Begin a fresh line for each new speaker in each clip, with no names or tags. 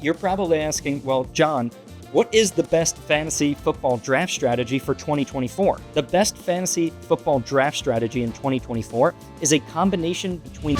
You're probably asking, well, John, what is the best fantasy football draft strategy for 2024? The best fantasy football draft strategy in 2024 is a combination between...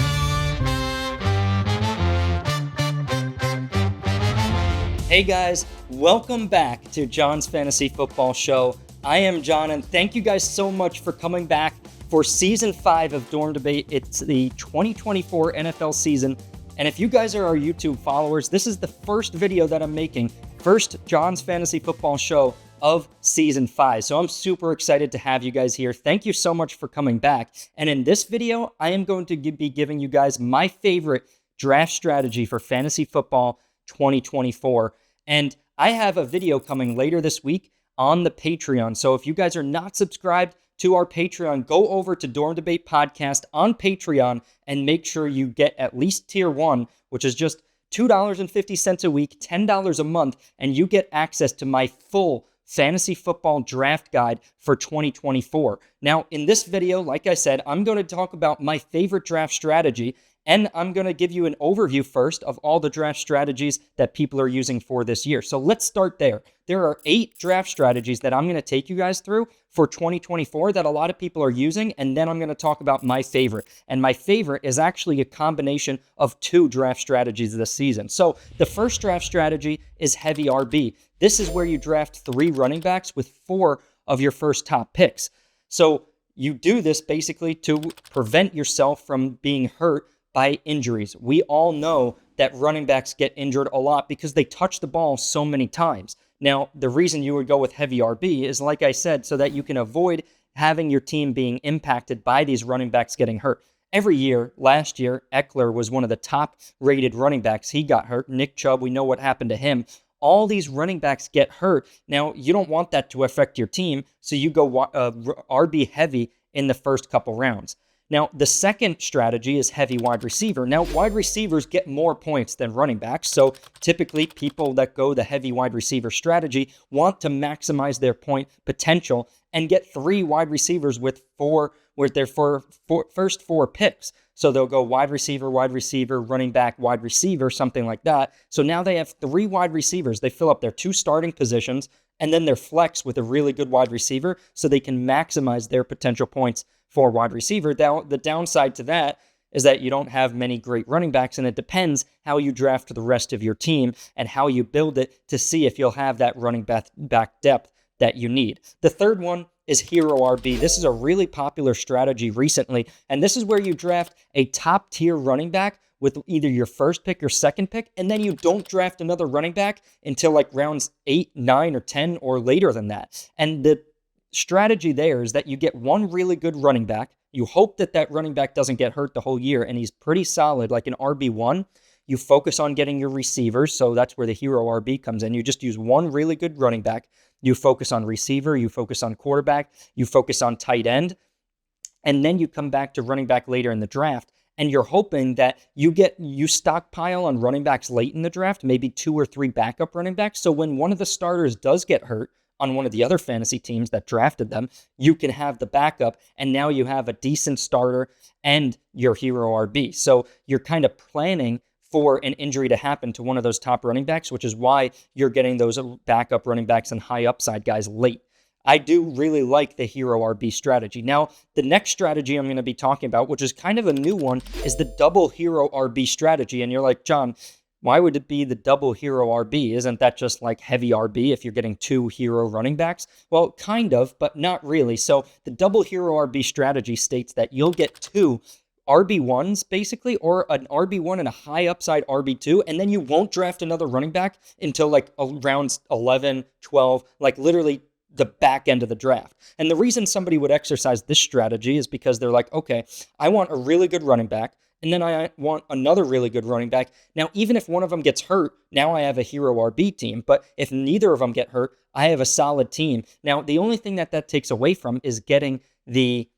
Hey guys, welcome back to John's Fantasy Football Show. I am John, and thank you guys so much for coming back for Season 5 of Dorm Debate. It's the 2024 NFL season. And if you guys are our YouTube followers, this is the first video that I'm making, first John's Fantasy Football Show of Season 5. So I'm super excited to have you guys here. Thank you so much for coming back. And in this video, I am going to be giving you guys my favorite draft strategy for fantasy football 2024. And I have a video coming later this week on the Patreon. So if you guys are not subscribed to our Patreon, go over to Dorm Debate Podcast on Patreon and make sure you get at least Tier 1, which is just $2.50 a week, $10 a month, and you get access to my full fantasy football draft guide for 2024. Now, in this video, like I said, I'm going to talk about my favorite draft strategy, and I'm going to give you an overview first of all the draft strategies that people are using for this year. So let's start there. There are 8 draft strategies that I'm going to take you guys through for 2024 that a lot of people are using, and then I'm going to talk about my favorite. And my favorite is actually a combination of 2 draft strategies this season. So the first draft strategy is heavy RB. This is where you draft 3 running backs with 4 of your first top picks. So you do this basically to prevent yourself from being hurt by injuries. We all know that running backs get injured a lot because they touch the ball so many times. Now, the reason you would go with heavy RB is, like I said, so that you can avoid having your team being impacted by these running backs getting hurt. Every year, last year, Eckler was one of the top-rated running backs. He got hurt. Nick Chubb, we know what happened to him. All these running backs get hurt. Now, you don't want that to affect your team, so you go RB heavy in the first couple rounds. Now, the second strategy is heavy wide receiver. Now, wide receivers get more points than running backs, so typically people that go the heavy wide receiver strategy want to maximize their point potential and get 3 wide receivers with their first 4 picks. So they'll go wide receiver, running back, wide receiver, something like that. So now they have 3 wide receivers. They fill up their 2 starting positions and then their flex with a really good wide receiver so they can maximize their potential points for wide receiver. Now, the downside to that is that you don't have many great running backs, and it depends how you draft the rest of your team and how you build it to see if you'll have that running back depth that you need. The third one is hero RB. This is a really popular strategy recently, and this is where you draft a top-tier running back with either your first pick or second pick, and then you don't draft another running back until like rounds 8, 9, or 10, or later than that. And the strategy there is that you get one really good running back. You hope that that running back doesn't get hurt the whole year, and he's pretty solid, like an RB1. You focus on getting your receivers, so that's where the hero RB comes in. You just use one really good running back. You focus on receiver, you focus on quarterback, you focus on tight end, and then you come back to running back later in the draft, and you're hoping that you stockpile on running backs late in the draft, maybe 2 or 3 backup running backs, so when one of the starters does get hurt on one of the other fantasy teams that drafted them, you can have the backup, and now you have a decent starter and your hero RB. So you're kind of planning for an injury to happen to one of those top running backs, which is why you're getting those backup running backs and high upside guys late. I do really like the hero RB strategy. Now, the next strategy I'm going to be talking about, which is kind of a new one, is the double hero RB strategy. And you're like, John, why would it be the double hero RB? Isn't that just like heavy RB if you're getting 2 hero running backs? Well, kind of, but not really. So the double hero RB strategy states that you'll get 2 RB1s basically, or an RB1 and a high upside RB2, and then you won't draft another running back until like rounds 11, 12, like literally the back end of the draft. And the reason somebody would exercise this strategy is because they're like, okay, I want a really good running back, and then I want another really good running back. Now, even if one of them gets hurt, now I have a hero RB team. But if neither of them get hurt, I have a solid team. Now, the only thing that takes away from is getting the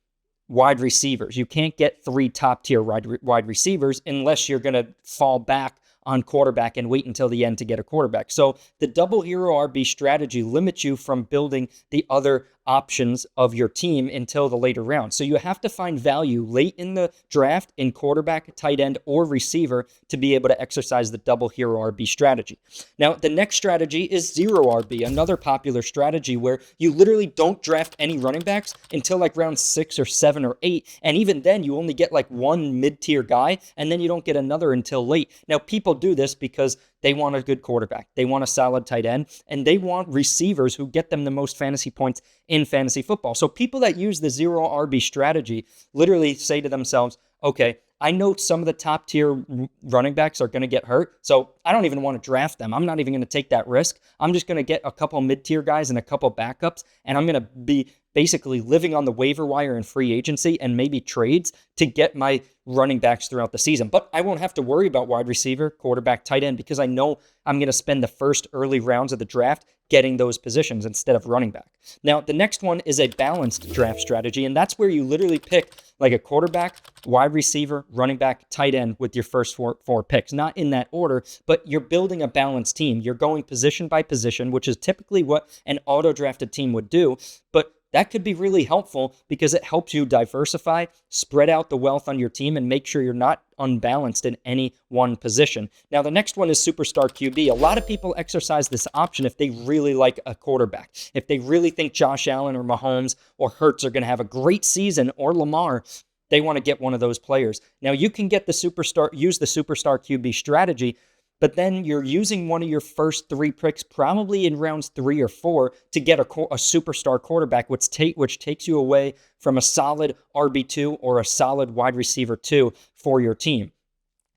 wide receivers. You can't get 3 top-tier wide receivers unless you're going to fall back on quarterback and wait until the end to get a quarterback. So the double hero RB strategy limits you from building the other options of your team until the later rounds. So you have to find value late in the draft in quarterback, tight end, or receiver to be able to exercise the double hero RB strategy. Now, the next strategy is zero RB, another popular strategy where you literally don't draft any running backs until like round 6 or 7 or 8. And even then, you only get like one mid-tier guy, and then you don't get another until late. Now, people do this because they want a good quarterback, they want a solid tight end, and they want receivers who get them the most fantasy points in fantasy football. So people that use the zero RB strategy literally say to themselves, okay, I know some of the top tier running backs are going to get hurt, so I don't even want to draft them. I'm not even going to take that risk. I'm just going to get a couple mid-tier guys and a couple backups, and I'm going to be basically living on the waiver wire and free agency and maybe trades to get my running backs throughout the season. But I won't have to worry about wide receiver, quarterback, tight end, because I know I'm going to spend the first early rounds of the draft getting those positions instead of running back. Now, the next one is a balanced draft strategy, and that's where you literally pick like a quarterback, wide receiver, running back, tight end with your first four picks. Not in that order, but you're building a balanced team. You're going position by position, which is typically what an auto-drafted team would do, but that could be really helpful because it helps you diversify, spread out the wealth on your team, and make sure you're not unbalanced in any one position. Now, the next one is Superstar QB. A lot of people exercise this option if they really like a quarterback. If they really think Josh Allen or Mahomes or Hurts are going to have a great season, or Lamar, they want to get one of those players. Now, you can get use the Superstar QB strategy, but then you're using one of your first 3 picks, probably in rounds 3 or 4, to get a superstar quarterback, which takes you away from a solid RB2 or a solid wide receiver 2 for your team.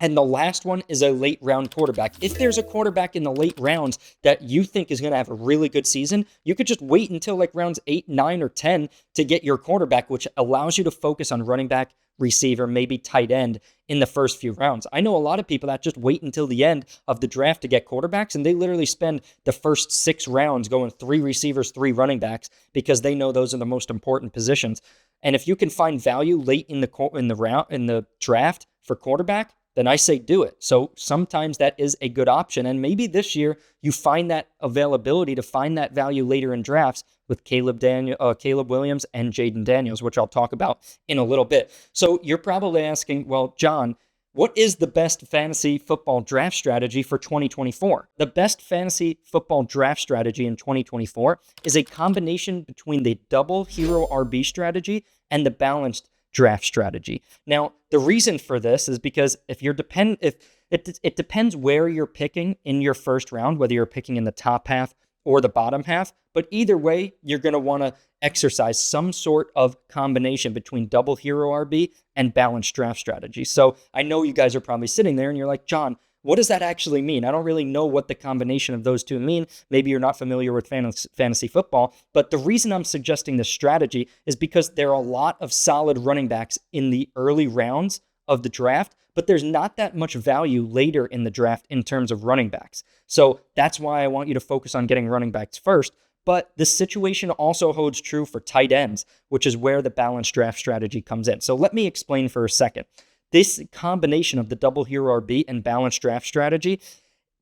And the last one is a late round quarterback. If there's a quarterback in the late rounds that you think is going to have a really good season, you could just wait until like rounds 8, 9, or 10 to get your quarterback, which allows you to focus on running back, receiver, maybe tight end in the first few rounds. I know a lot of people that just wait until the end of the draft to get quarterbacks, and they literally spend the first 6 rounds going 3 receivers, 3 running backs, because they know those are the most important positions. And if you can find value late in the draft for quarterback, then I say do it. So sometimes that is a good option. And maybe this year you find that availability to find that value later in drafts with Caleb Williams and Jaden Daniels, which I'll talk about in a little bit. So you're probably asking, well, John, what is the best fantasy football draft strategy for 2024? The best fantasy football draft strategy in 2024 is a combination between the double hero RB strategy and the balanced draft strategy. Now, the reason for this is because it depends where you're picking in your first round, whether you're picking in the top half or the bottom half, but either way, you're going to want to exercise some sort of combination between double hero RB and balanced draft strategy. So I know you guys are probably sitting there and you're like, John, what does that actually mean? I don't really know what the combination of those two mean. Maybe you're not familiar with fantasy football, but the reason I'm suggesting this strategy is because there are a lot of solid running backs in the early rounds of the draft, but there's not that much value later in the draft in terms of running backs. So that's why I want you to focus on getting running backs first. But the situation also holds true for tight ends, which is where the balanced draft strategy comes in. So let me explain for a second. This combination of the double hero RB and balanced draft strategy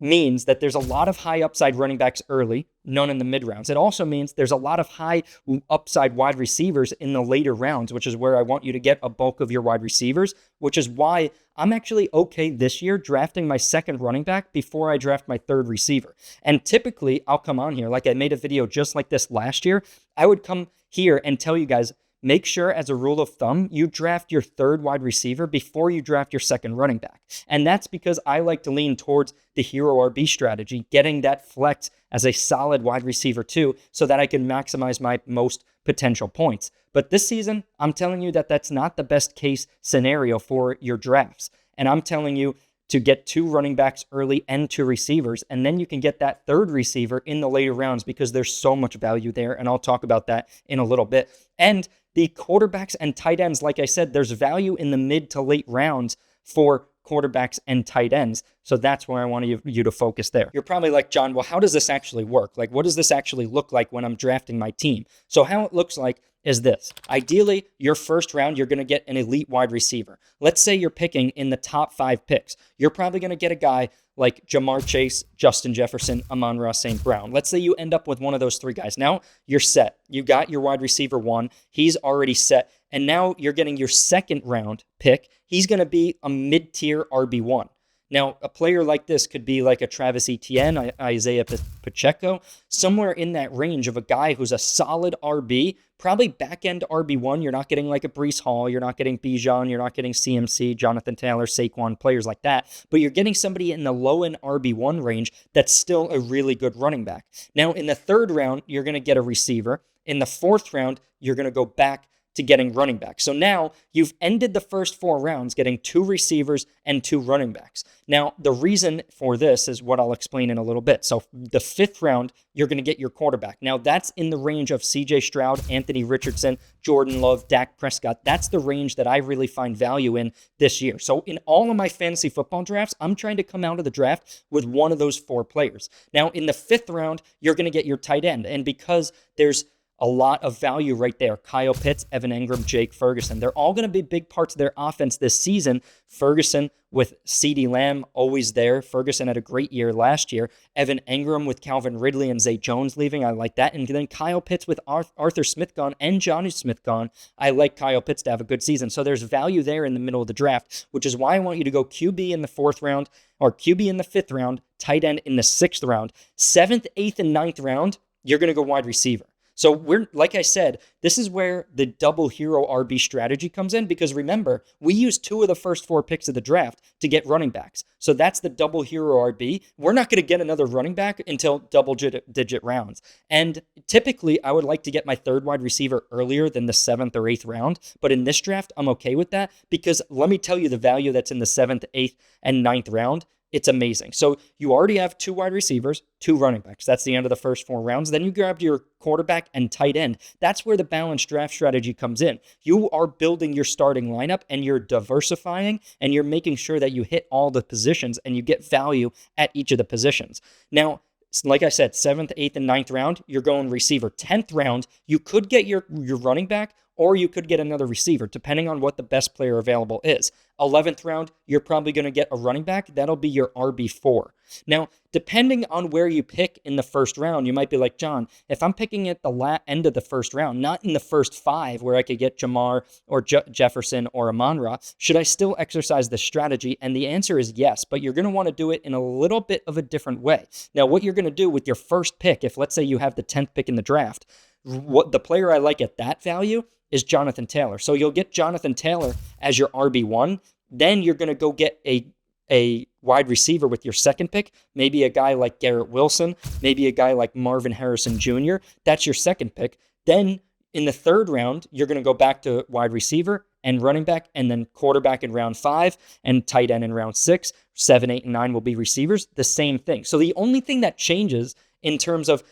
means that there's a lot of high upside running backs early, none in the mid rounds. It also means there's a lot of high upside wide receivers in the later rounds, which is where I want you to get a bulk of your wide receivers, which is why I'm actually okay this year drafting my second running back before I draft my third receiver. And typically I'll come on here, like I made a video just like this last year, I would come here and tell you guys, make sure, as a rule of thumb, you draft your third wide receiver before you draft your second running back. And that's because I like to lean towards the hero RB strategy, getting that flex as a solid wide receiver too, so that I can maximize my most potential points. But this season, I'm telling you that that's not the best case scenario for your drafts. And I'm telling you to get 2 running backs early and 2 receivers, and then you can get that third receiver in the later rounds because there's so much value there, and I'll talk about that in a little bit. And the quarterbacks and tight ends, like I said, there's value in the mid to late rounds for quarterbacks and tight ends. So that's where I want you to focus there. You're probably like, John, well, how does this actually work? Like, what does this actually look like when I'm drafting my team? So how it looks like is this. Ideally, your first round, you're going to get an elite wide receiver. Let's say you're picking in the top 5 picks. You're probably going to get a guy like Jamar Chase, Justin Jefferson, Amon-Ra St. Brown. Let's say you end up with one of those 3 guys. Now you're set. You got your wide receiver 1. He's already set. And now you're getting your second round pick. He's going to be a mid-tier RB1. Now, a player like this could be like a Travis Etienne, Isaiah Pacheco, somewhere in that range of a guy who's a solid RB, probably back-end RB1. You're not getting like a Breece Hall. You're not getting Bijan. You're not getting CMC, Jonathan Taylor, Saquon, players like that. But you're getting somebody in the low-end RB1 range that's still a really good running back. Now, in the third round, you're going to get a receiver. In the fourth round, you're going to go back to getting running backs. So now you've ended the first 4 rounds getting 2 receivers and 2 running backs. Now, the reason for this is what I'll explain in a little bit. So the 5th round, you're going to get your quarterback. Now, that's in the range of CJ Stroud, Anthony Richardson, Jordan Love, Dak Prescott. That's the range that I really find value in this year. So in all of my fantasy football drafts, I'm trying to come out of the draft with one of those 4 players. Now, in the 5th round, you're going to get your tight end. And because there's a lot of value right there. Kyle Pitts, Evan Engram, Jake Ferguson. They're all going to be big parts of their offense this season. Ferguson with CeeDee Lamb always there. Ferguson had a great year last year. Evan Engram with Calvin Ridley and Zay Jones leaving. I like that. And then Kyle Pitts with Arthur Smith gone and Johnny Smith gone. I like Kyle Pitts to have a good season. So there's value there in the middle of the draft, which is why I want you to go QB in the 4th round or QB in the 5th round, tight end in the 6th round. 7th, 8th, and 9th round, you're going to go wide receiver. So we're, like I said, this is where the double hero RB strategy comes in, because remember, we used 2 of the first 4 picks of the draft to get running backs. So that's the double hero RB. We're not going to get another running back until double-digit rounds. And typically, I would like to get my 3rd wide receiver earlier than the 7th or 8th round. But in this draft, I'm okay with that, because let me tell you the value that's in the 7th, 8th, and 9th round. It's amazing. So you already have 2 wide receivers, 2 running backs. That's the end of the first 4 rounds. Then you grabbed your quarterback and tight end. That's where the balanced draft strategy comes in. You are building your starting lineup and you're diversifying and you're making sure that you hit all the positions and you get value at each of the positions. Now, like I said, 7th, 8th, and 9th round, you're going receiver. 10th round, you could get your running back or you could get another receiver, depending on what the best player available is. 11th round, you're probably going to get a running back. That'll be your RB4. Now, depending on where you pick in the first round, you might be like, John, if I'm picking at the end of the first round, not in the first 5 where I could get Jamar or Jefferson or Amon-Ra, should I still exercise this strategy? And the answer is yes, but you're going to want to do it in a little bit of a different way. Now, what you're going to do with your first pick, if let's say you have the 10th pick in the draft, what the player I like at that value is Jonathan Taylor. So you'll get Jonathan Taylor as your RB1. Then you're going to go get a wide receiver with your 2nd pick, maybe a guy like Garrett Wilson, maybe a guy like Marvin Harrison Jr. That's your 2nd pick. Then in the 3rd round, you're going to go back to wide receiver and running back, and then quarterback in round 5 and tight end in round 6. 7, 8, and 9 will be receivers. The same thing. So the only thing that changes in terms of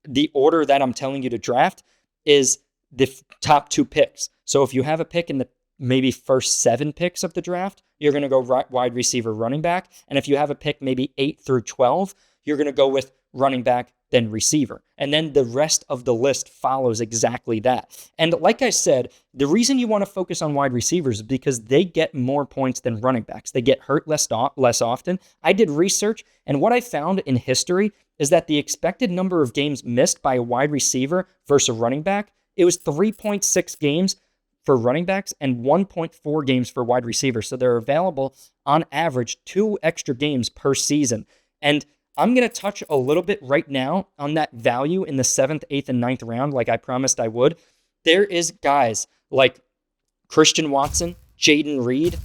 the order that I'm telling you to draft is the top 2 picks. So if you have a pick in the maybe first 7 picks of the draft, you're going to go wide receiver, running back. And if you have a pick maybe 8 through 12, you're going to go with running back, then receiver. And then the rest of the list follows exactly that. And like I said, the reason you want to focus on wide receivers is because they get more points than running backs. They get hurt less often. I did research, and what I found in history is that the expected number of games missed by a wide receiver versus a running back, it was 3.6 games for running backs and 1.4 games for wide receivers. So they're available on average 2 extra games per season. And I'm going to touch a little bit right now on that value in the 7th, 8th, and 9th round, like I promised I would. There is guys like Christian Watson, Jaden Reed,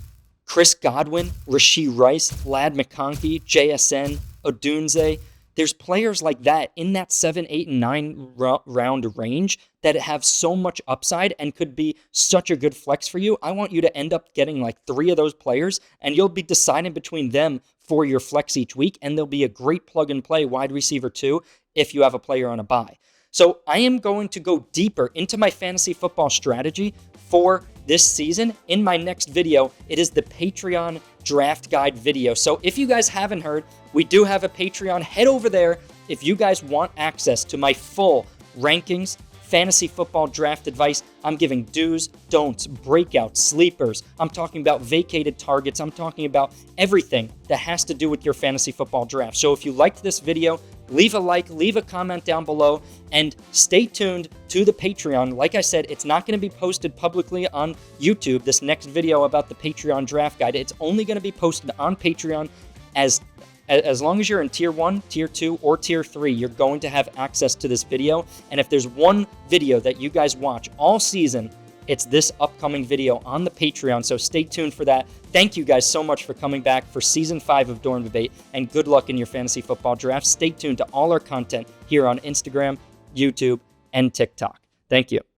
Chris Godwin, Rashee Rice, Lad McConkey, JSN, Odunze. There's players like that in that 7, 8, and 9 round range that have so much upside and could be such a good flex for you. I want you to end up getting like 3 of those players, and you'll be deciding between them for your flex each week, and they'll be a great plug-and-play wide receiver too if you have a player on a bye. So I am going to go deeper into my fantasy football strategy for this season in my next video. It is the Patreon draft guide video. So if you guys haven't heard, we do have a Patreon. Head over there if you guys want access to my full rankings, fantasy football draft advice. I'm giving do's, don'ts, breakouts, sleepers. I'm talking about vacated targets. I'm talking about everything that has to do with your fantasy football draft. So if you liked this video, leave a like, leave a comment down below, and stay tuned to the Patreon. Like I said, it's not going to be posted publicly on YouTube, this next video about the Patreon draft guide. It's only going to be posted on Patreon. As long as you're in Tier 1, Tier 2, or Tier 3, you're going to have access to this video. And if there's one video that you guys watch all season, it's this upcoming video on the Patreon, so stay tuned for that. Thank you guys so much for coming back for Season 5 of Dorm Debate, and good luck in your fantasy football draft. Stay tuned to all our content here on Instagram, YouTube, and TikTok. Thank you.